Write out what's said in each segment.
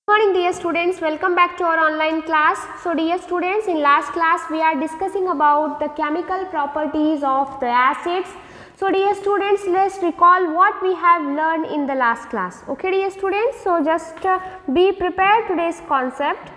Morning dear students, welcome back to our online class. So dear students, in last class we are discussing about the chemical properties of the acids. So dear students, let's recall what we have learned in the last class. Okay dear students, so just be prepared today's concept.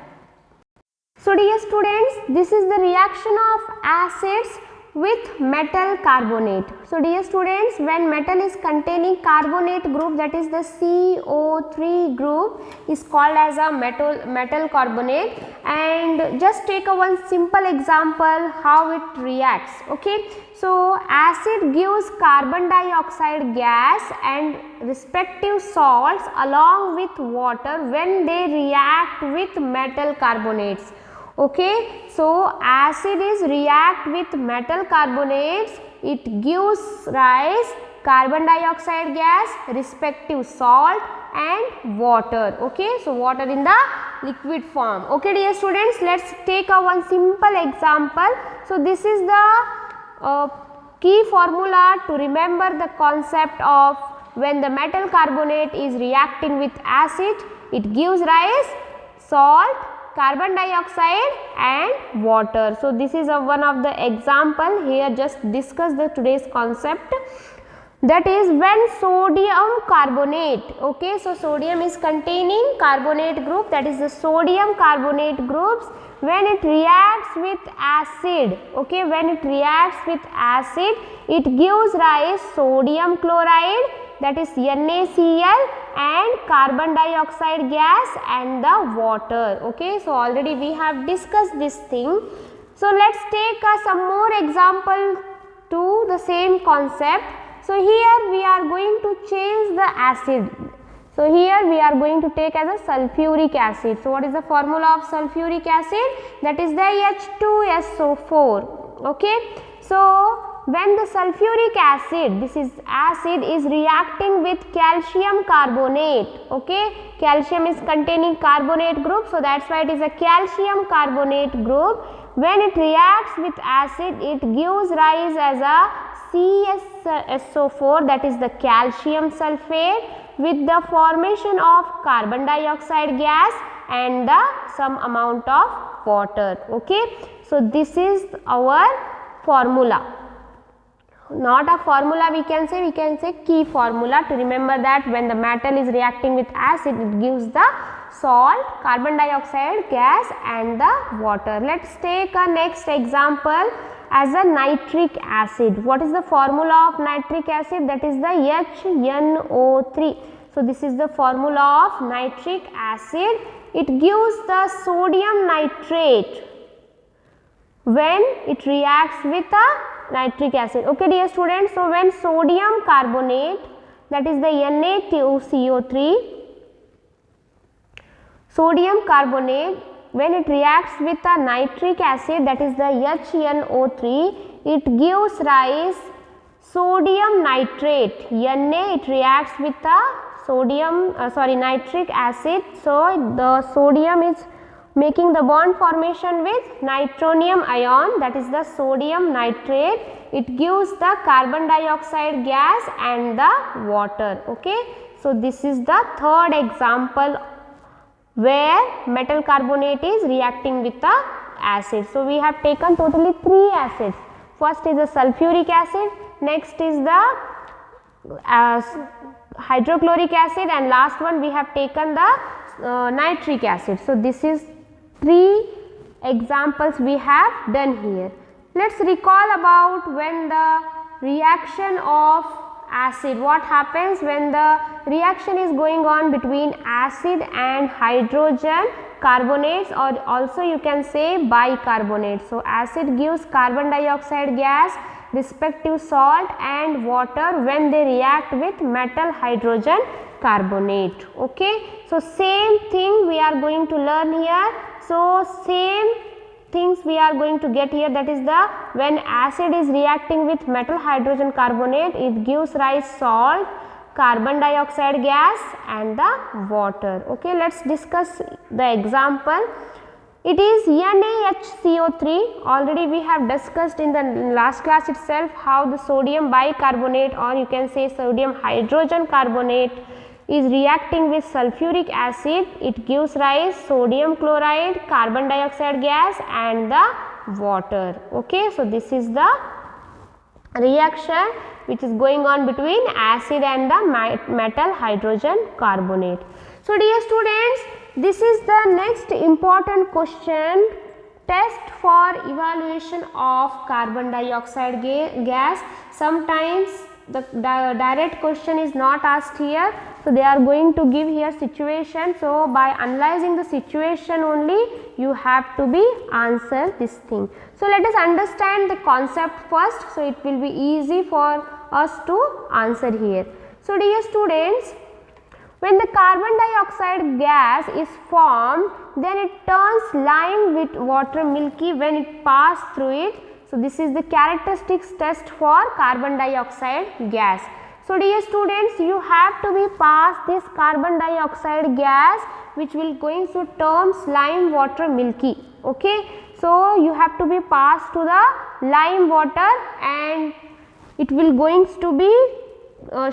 So dear students, this is the reaction of acids with metal carbonate. So dear students, when metal is containing carbonate group, that is the CO3 group, is called as a metal carbonate. And just take a one simple example how it reacts. Okay, so acid gives carbon dioxide gas and respective salts along with water when they react with metal carbonates. Okay, so acid is react with metal carbonates, it gives rise carbon dioxide gas, respective salt and water. Okay, so water in the liquid form. Okay dear students, let's take a one simple example. So this is the key formula to remember the concept of when the metal carbonate is reacting with acid, it gives rise salt, carbon dioxide and water. So this is one of the example here. Just discuss the today's concept, that is when sodium carbonate. Okay, so sodium is containing carbonate group, that is the sodium carbonate groups. When it reacts with acid, okay, when it reacts with acid, it gives rise sodium chloride, that is NaCl, and carbon dioxide gas and the water. Okay, so already we have discussed this thing. So let's take some more example to the same concept. So here we are going to change the acid. So here we are going to take as a sulfuric acid. So what is the formula of sulfuric acid? That is the H2SO4. Okay, so when the sulfuric acid, this is acid, is reacting with calcium carbonate, okay, calcium is containing carbonate group, so that's why it is a calcium carbonate group. When it reacts with acid, it gives rise as a CsSO4, that is the calcium sulfate, with the formation of carbon dioxide gas and some amount of water. Okay, so this is our formula. Not a formula we can say key formula to remember that when the metal is reacting with acid, it gives the salt, carbon dioxide gas and the water. Let's take a next example as a nitric acid. What is the formula of nitric acid? That is the HNO3. So this is the formula of nitric acid. It gives the sodium nitrate when it reacts with a nitric acid. Okay dear students, so when sodium carbonate, that is the Na2CO3, sodium carbonate, when it reacts with a nitric acid, that is the HNO3, it gives rise sodium nitrate, Na, it reacts with a nitric acid, so the sodium is making the bond formation with nitronium ion, that is the sodium nitrate, it gives the carbon dioxide gas and the water. Okay, so this is the third example where metal carbonate is reacting with the acid. So we have taken totally 3 acids. First is the sulfuric acid, next is the hydrochloric acid, and last one we have taken the nitric acid. So this is 3 examples we have done here. Let's recall about when the reaction of acid, what happens when the reaction is going on between acid and hydrogen carbonates, or also you can say bicarbonate. So acid gives carbon dioxide gas, respective salt and water when they react with metal hydrogen carbonate. Okay, so same thing we are going to learn here. So same things we are going to get here, that is the when acid is reacting with metal hydrogen carbonate, it gives rise salt, carbon dioxide gas and the water. Okay, let's discuss the example. It is NaHCO3. Already we have discussed in the last class itself how the sodium bicarbonate, or you can say sodium hydrogen carbonate, is reacting with sulfuric acid, it gives rise sodium chloride, carbon dioxide gas and the water. Okay, so this is the reaction which is going on between acid and the metal hydrogen carbonate. So dear students, this is the next important question. Test for evaluation of carbon dioxide gas. Sometimes the direct question is not asked here, so they are going to give here situation. So by analyzing the situation only you have to be answer this thing. So let us understand the concept first, so it will be easy for us to answer here. So dear students, when the carbon dioxide gas is formed, then it turns lime with water milky when it passes through it. So this is the characteristics test for carbon dioxide gas. So dear students, you have to be pass this carbon dioxide gas which will going to turn lime water milky. Okay, so you have to be passed to the lime water and it will going to be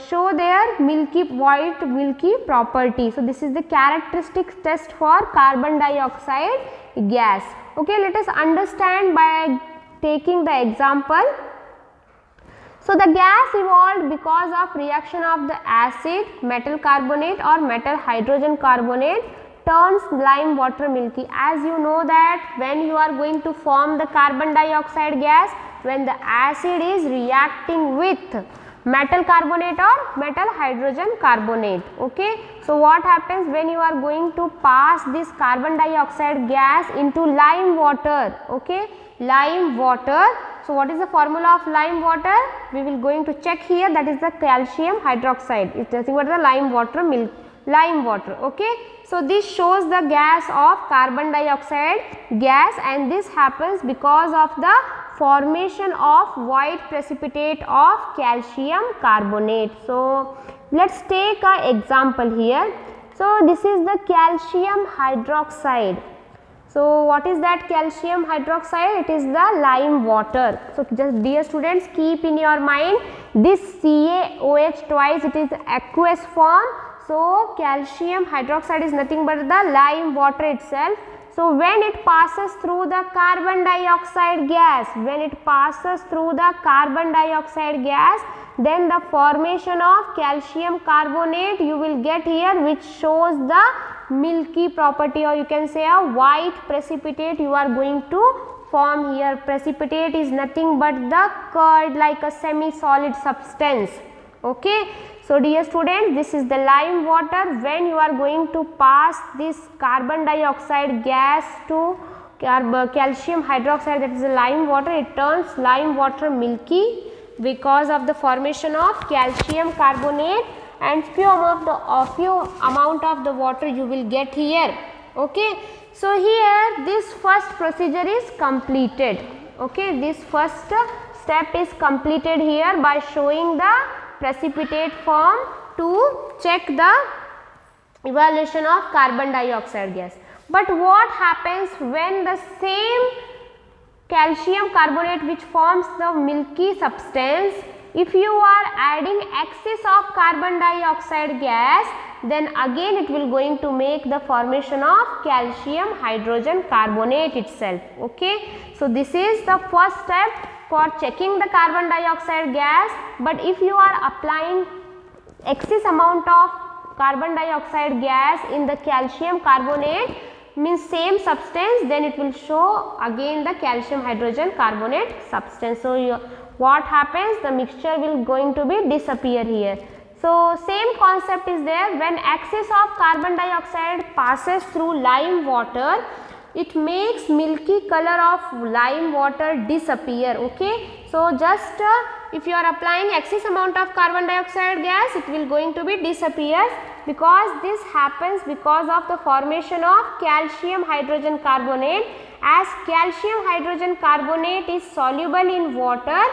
show their milky white milky property. So this is the characteristics test for carbon dioxide gas. Okay, let us understand by taking the example. So the gas evolved because of reaction of the acid, metal carbonate or metal hydrogen carbonate turns lime water milky. As you know that when you are going to form the carbon dioxide gas, when the acid is reacting with metal carbonate or metal hydrogen carbonate. Okay, so what happens when you are going to pass this carbon dioxide gas into lime water? Okay, lime water. So what is the formula of lime water? We will going to check here, that is the calcium hydroxide. It is nothing but the lime water lime water. Okay, so this shows the gas of carbon dioxide gas, and this happens because of the formation of white precipitate of calcium carbonate. So let us take an example here. So this is the calcium hydroxide. So what is that calcium hydroxide? It is the lime water. So just dear students, keep in your mind this CaOH twice, it is aqueous form. So calcium hydroxide is nothing but the lime water itself. So when it passes through the carbon dioxide gas, then the formation of calcium carbonate you will get here, which shows the milky property, or you can say a white precipitate you are going to form here. Precipitate is nothing but the curd like a semi-solid substance. Okay. So dear students, this is the lime water. When you are going to pass this carbon dioxide gas to calcium hydroxide, that is the lime water, it turns lime water milky because of the formation of calcium carbonate, and few amount of the water you will get here. Okay, so here this first procedure is completed. Okay, this first step is completed here by showing the precipitate form to check the evaluation of carbon dioxide gas. But what happens when the same calcium carbonate which forms the milky substance, if you are adding excess of carbon dioxide gas, then again it will going to make the formation of calcium hydrogen carbonate itself. Okay, so this is the first step for checking the carbon dioxide gas. But if you are applying excess amount of carbon dioxide gas in the calcium carbonate, means same substance, then it will show again the calcium hydrogen carbonate substance. So what happens, the mixture will going to be disappear here. So same concept is there. When excess of carbon dioxide passes through lime water, it makes milky color of lime water disappear. Okay, so just if you are applying excess amount of carbon dioxide gas, it will going to be disappear, because this happens because of the formation of calcium hydrogen carbonate. As calcium hydrogen carbonate is soluble in water,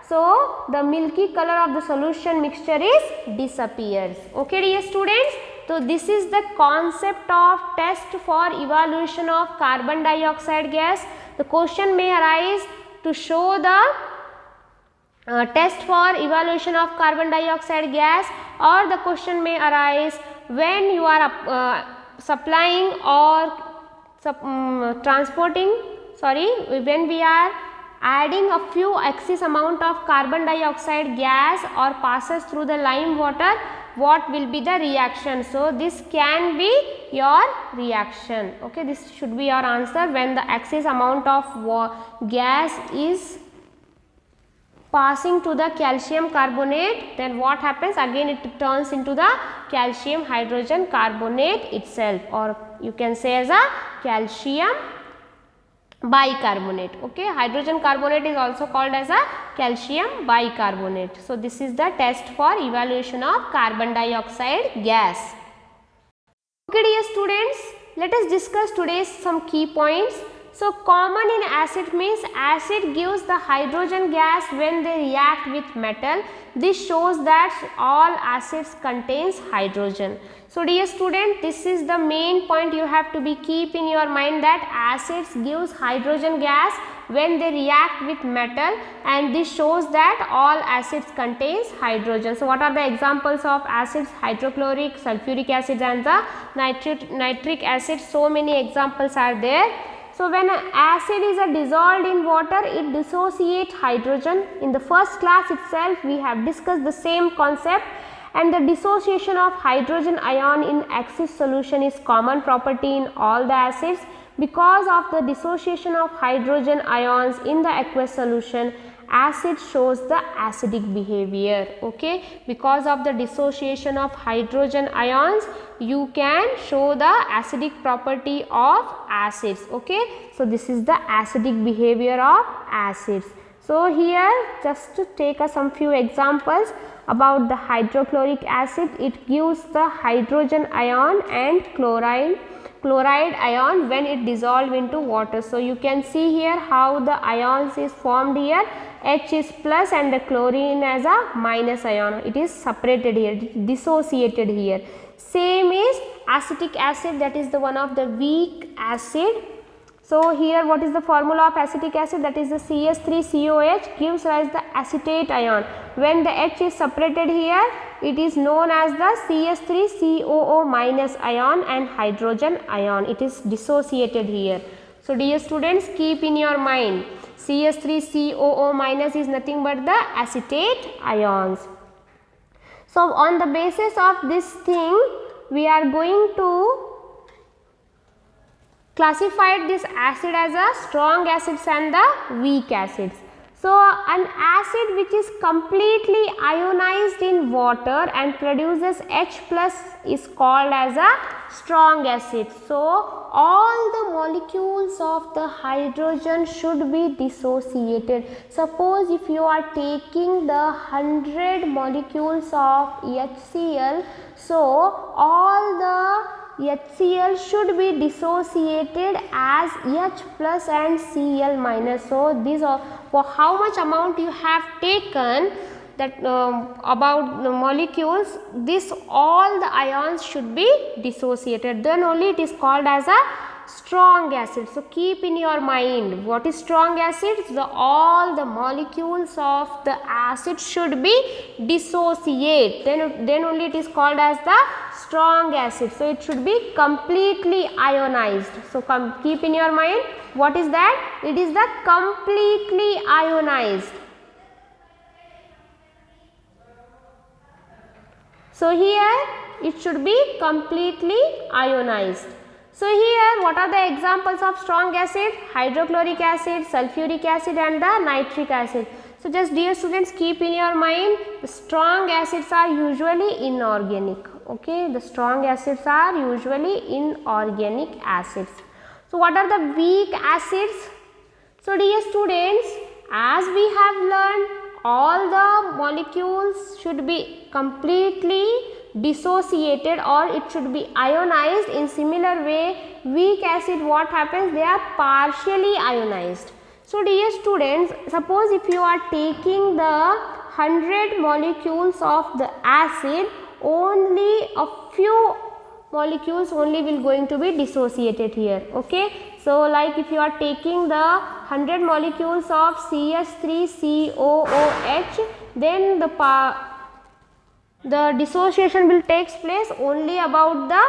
so the milky color of the solution mixture is disappears. Okay dear students, so this is the concept of test for evaluation of carbon dioxide gas. The question may arise to show the test for evaluation of carbon dioxide gas, or the question may arise when you are supplying or when we are adding a few excess amount of carbon dioxide gas or passes through the lime water, what will be the reaction? So this can be your reaction. Okay, this should be your answer. When the excess amount of gas is passing to the calcium carbonate, then what happens? Again it turns into the calcium hydrogen carbonate itself, or you can say as a calcium bicarbonate. Okay, hydrogen carbonate is also called as a calcium bicarbonate. So this is the test for evaluation of carbon dioxide gas. Okay dear students, let us discuss today's some key points. So common in acid means acid gives the hydrogen gas when they react with metal. This shows that all acids contains hydrogen. So dear student, this is the main point you have to be keep in your mind, that acids gives hydrogen gas when they react with metal, and this shows that all acids contains hydrogen. So what are the examples of acids? Hydrochloric, sulfuric acid and the nitric acid. So many examples are there. So when an acid is dissolved in water, it dissociates hydrogen. In the first class itself we have discussed the same concept, and the dissociation of hydrogen ion in aqueous solution is common property in all the acids. Because of the dissociation of hydrogen ions in the aqueous solution, acid shows the acidic behavior. Okay, because of the dissociation of hydrogen ions, you can show the acidic property of acids. Okay, so this is the acidic behavior of acids. So here just to take some few examples about the hydrochloric acid. It gives the hydrogen ion and chloride ion when it dissolved into water. So you can see here how the ions is formed here. H is plus and the chlorine as a minus ion. It is separated here, dissociated here. Same is acetic acid, that is the one of the weak acid. So here what is the formula of acetic acid? That is the CH3COH gives rise the acetate ion. When the H is separated here, it is known as the CH3COO minus ion and hydrogen ion. It is dissociated here. So dear students, keep in your mind, CH3COO minus is nothing but the acetate ions. So on the basis of this thing, we are going to classify this acid as a strong acids and the weak acids. So an acid which is completely ionized in water and produces H plus is called as a strong acid. So all the molecules of the hydrogen should be dissociated. Suppose if you are taking the 100 molecules of HCl, so all the HCl should be dissociated as H plus and Cl minus. So these are for how much amount you have taken that about the molecules, this all the ions should be dissociated, then only it is called as a strong acid. So keep in your mind, what is strong acids? All the molecules of the acid should be dissociate, then only it is called as the strong acid. So it should be completely ionized. So keep in your mind, what is that? It is the completely ionized. So here it should be completely ionized. So here what are the examples of strong acid? Hydrochloric acid, sulfuric acid and the nitric acid. So just dear students, keep in your mind, the strong acids are usually inorganic. Okay, the strong acids are usually inorganic acids. So what are the weak acids? So dear students, as we have learned, all the molecules should be completely dissociated or it should be ionized. In similar way, weak acid, what happens? They are partially ionized. So dear students, suppose if you are taking the 100 molecules of the acid, only a few molecules only will going to be dissociated here. Okay, so like if you are taking the 100 molecules of CH3COOH, then the dissociation will takes place only about the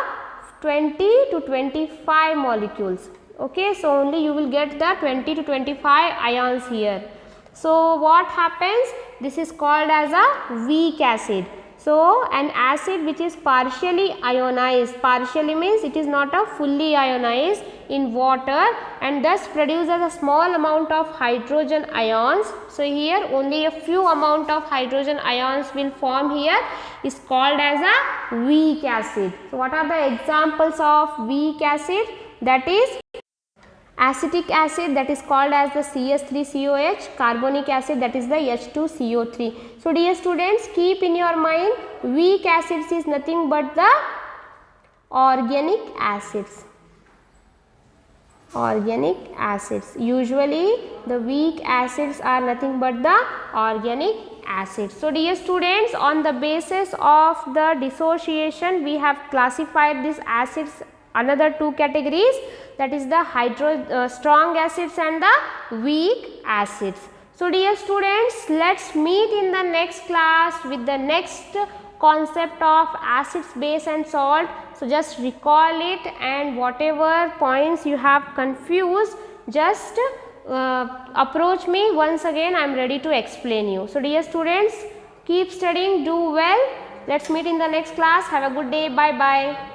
20 to 25 molecules. Okay, so only you will get the 20 to 25 ions here. So what happens? This is called as a weak acid. So an acid which is partially ionized, partially means it is not a fully ionized in water and thus produces a small amount of hydrogen ions. So here only a few amount of hydrogen ions will form here, is called as a weak acid. So what are the examples of weak acid? That is acetic acid, that is called as the CS3COH, carbonic acid, that is the H2CO3. So dear students, keep in your mind, weak acids is nothing but the organic acids. Organic acids. Usually the weak acids are nothing but the organic acids. So dear students, on the basis of the dissociation, we have classified these acids another two categories, that is the strong acids and the weak acids. So dear students, let's meet in the next class with the next concept of acids, base and salt. So just recall it, and whatever points you have confused, just approach me once again. I am ready to explain you. So dear students, keep studying, do well. Let's meet in the next class. Have a good day. Bye bye.